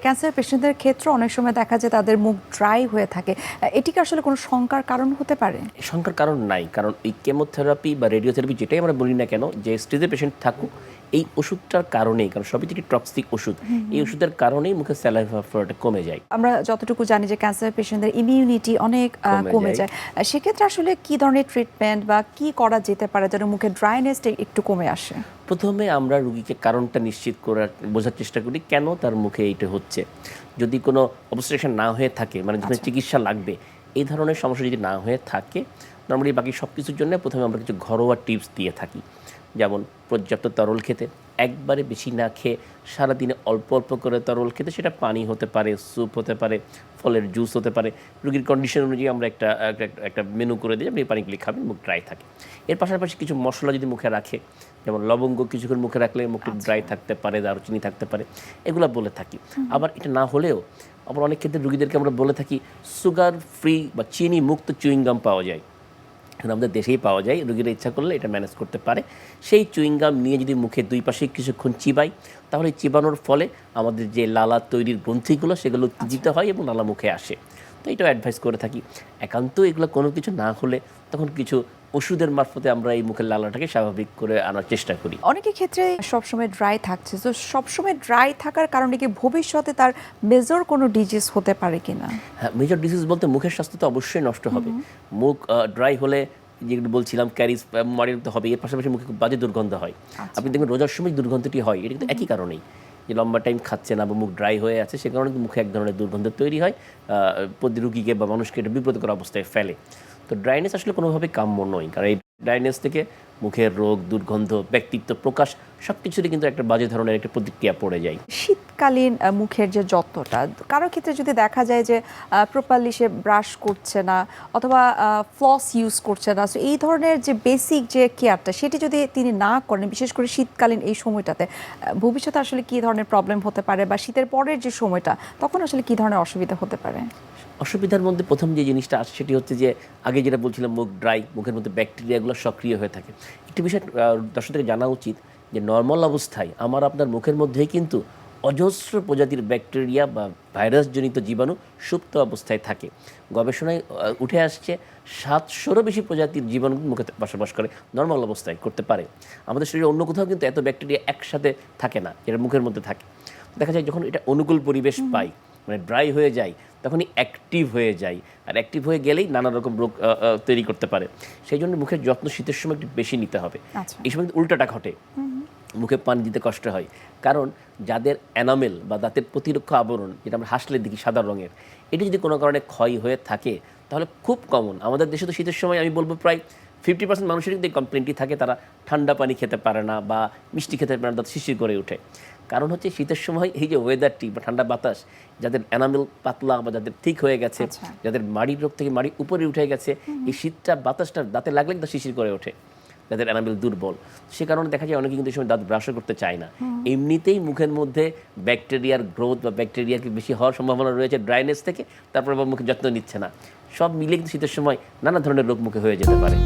Cancer পেশেন্টদের ক্ষেত্রে অনেক সময় দেখা যায় তাদের মুখ ড্রাই হয়ে থাকে। এটি কি আসলে কোনো শঙ্কার কারণ হতে পারে? শঙ্কার কারণ নাই, কারণ এই কেমোথেরাপি বা রেডিওথেরাপি যেটাই আমরা বলি না কেন, যে স্টেজের পেশেন্ট থাকুক, এই ওষুধটার কারণেই, কারণ সবই থেকে টক্সিক ওষুধ, এই ওষুধের কারণেই মুখে স্যালাইভা ফ্লোটা কমে যায়। আমরা যতটুকু জানি যে ক্যান্সার পেশেন্টদের ইমিউনিটি অনেক কমে যায়। সেক্ষেত্রে আসলে কি ধরনের ট্রিটমেন্ট বা কি করা যেতে পারে যেন মুখে ড্রাইনেসটা একটু কমে আসে? প্রথমে আমরা রুগীকে কারণটা নিশ্চিত করার বোঝার চেষ্টা করি কেন তার মুখে এইটা হচ্ছে। যদি কোনো অবস্ট্রাকশন না হয়ে থাকে, মানে যেখানে চিকিৎসা লাগবে, এই ধরনের সমস্যা যদি না হয়ে থাকে, নর্মালি বাকি সব কিছুর জন্য প্রথমে আমরা কিছু ঘরোয়া টিপস দিয়ে থাকি। যেমন পর্যাপ্ত তরল খেতে, একবারে বেশি না খেয়ে সারাদিনে অল্প অল্প করে তরল খেতে, সেটা পানি হতে পারে, স্যুপ হতে পারে, ফলের জুস হতে পারে। রুগীর কন্ডিশন অনুযায়ী আমরা একটা মেনু করে দিই, আপনি এই পানিগুলি খাবেন, মুখ ড্রাই থাকে। এর পাশাপাশি কিছু মশলা যদি মুখে রাখে, যেমন লবঙ্গ কিছুক্ষণ মুখে রাখলে মুখটি ড্রাই থাকতে পারে, দারুচিনি থাকতে পারে, এগুলো বলে থাকি। আবার এটা না হলেও আবার অনেক ক্ষেত্রে রুগীদেরকে আমরা বলে থাকি সুগার ফ্রি বা চিনি মুক্ত চুইংগাম পাওয়া যায়, এখন আমাদের দেশেই পাওয়া যায়। রুগীরা ইচ্ছা করলে এটা ম্যানেজ করতে পারে। সেই চুইংগাম নিয়ে যদি মুখে দুই পাশে কিছুক্ষণ চিবাই, তাহলে চিবানোর ফলে আমাদের যে লালা তৈরির গ্রন্থিগুলো সেগুলো উত্তেজিত হয় এবং লালা মুখে আসে। তো এটাও অ্যাডভাইস করে থাকি। একান্ত এগুলো কোনো কিছু না হলে তখন কিছু ওষুধের মারফতে আমরা এই মুখের লালাটাকে স্বাভাবিক করে আনার চেষ্টা করি। অনেকের ক্ষেত্রে সবসময় ড্রাই থাকছে, তো সবসময় ড্রাই থাকার কারণে কি ভবিষ্যতে তার মেজর কোনো ডিজিজ হতে পারে কিনা? হ্যাঁ, মেজর ডিজিজ বলতে মুখের স্বাস্থ্য তো অবশ্যই নষ্ট হবে। মুখ ড্রাই হলে, যেগুলো বলছিলাম, ক্যারিজ মারির তো হবে। এর পাশাপাশি মুখে খুব বাজে দুর্গন্ধ হয়। আপনি দেখবেন রোজার সময় দুর্গন্ধটি হয়, এটা কিন্তু একই কারণেই, যে লম্বা টাইম খাচ্ছে না বা মুখ ড্রাই হয়ে আছে, সে কারণে মুখে এক ধরনের দুর্গন্ধ তৈরি হয়, রুগীকে বা মানুষকে এটা বিব্রতকর অবস্থায় ফেলে। তো ড্রাইনেস আসলে কোনোভাবে কাম্য নয়, কারণ এই ড্রাইনেস থেকে মুখের রোগ, দুর্গন্ধ, ব্যক্তিত্ব প্রকাশ সব কিছুরই কিন্তু একটা বাজে ধরনের একটা প্রতিক্রিয়া পড়ে যায়। শীতকালীন মুখের যে যত্নটা, কারো ক্ষেত্রে যদি দেখা যায় যে প্রপারলি সে ব্রাশ করছে না অথবা ফ্লস ইউজ করছে না, এই ধরনের যে বেসিক যে কেয়ারটা সেটি যদি তিনি না করেন, বিশেষ করে শীতকালীন এই সময়টাতে, ভবিষ্যতে আসলে কী ধরনের প্রবলেম হতে পারে বা শীতের পরের যে সময়টা, তখন আসলে কী ধরনের অসুবিধা হতে পারে? অসুবিধার মধ্যে প্রথম যে জিনিসটা আসে সেটি হচ্ছে যে, আগে যেটা বলছিলাম, মুখ ড্রাই, মুখের মধ্যে ব্যাকটেরিয়াগুলো সক্রিয় হয়ে থাকে। একটি বিষয় দর্শকদের জানা উচিত যে নর্মাল অবস্থায় আমার আপনার মুখের মধ্যেই কিন্তু অজস্র প্রজাতির ব্যাকটেরিয়া বা ভাইরাসজনিত জীবাণু সুপ্ত অবস্থায় থাকে। গবেষণায় উঠে আসছে 700-রও বেশি প্রজাতির জীবাণু মুখে বসবাস করে, নর্মাল অবস্থায় করতে পারে। আমাদের শরীরে অন্য কোথাও কিন্তু এত ব্যাকটেরিয়া একসাথে থাকে না, যেটা মুখের মধ্যে থাকে। দেখা যায় যখন এটা অনুকূল পরিবেশ পায়, মানে ড্রাই হয়ে যায়, তখনই অ্যাক্টিভ হয়ে যায়, আর অ্যাক্টিভ হয়ে গেলেই নানা রকম রোগ তৈরি করতে পারে। সেই জন্য মুখের যত্ন শীতের সময় একটু বেশি নিতে হবে। এই সময় উল্টাটা ঘটে, মুখে পানি দিতে কষ্ট হয়, কারণ যাদের এনামেল বা দাঁতের প্রতিরক্ষা আবরণ, যেটা আমরা হাসলে দেখি সাদা রঙের, এটি যদি কোনো কারণে ক্ষয় হয়ে থাকে, তাহলে খুব কমন আমাদের দেশে তো শীতের সময় আমি বলবো প্রায় 50% মানুষের কিন্তু এই কমপ্লেনটি থাকে, তারা ঠান্ডা পানি খেতে পারে না বা মিষ্টি খেতে পারে না, দাঁত শিশির করে ওঠে। কারণ হচ্ছে শীতের সময় এই যে ওয়েদারটি বা ঠান্ডা বাতাস, যাদের এনামেল পাতলা বা যাদের ঠিক হয়ে গেছে, যাদের মাড়ির রোগ থেকে মাড়ি উপরে উঠে গেছে, এই শীতটা বাতাসটা দাঁতে লাগলে দাঁত শিশির করে ওঠে, যাদের এনামেল দুর্বল। সে কারণে দেখা যায় অনেকে কিন্তু এই সময় দাঁত ব্রাশও করতে চায় না। এমনিতেই মুখের মধ্যে ব্যাকটেরিয়ার গ্রোথ বা ব্যাকটেরিয়াকে বেশি হওয়ার সম্ভাবনা রয়েছে ড্রাইনেস থেকে, তারপর আবার মুখে যত্ন নিচ্ছে না। সব মিলে কিন্তু শীতের সময় নানা ধরনের রোগ মুখে হয়ে যেতে পারে।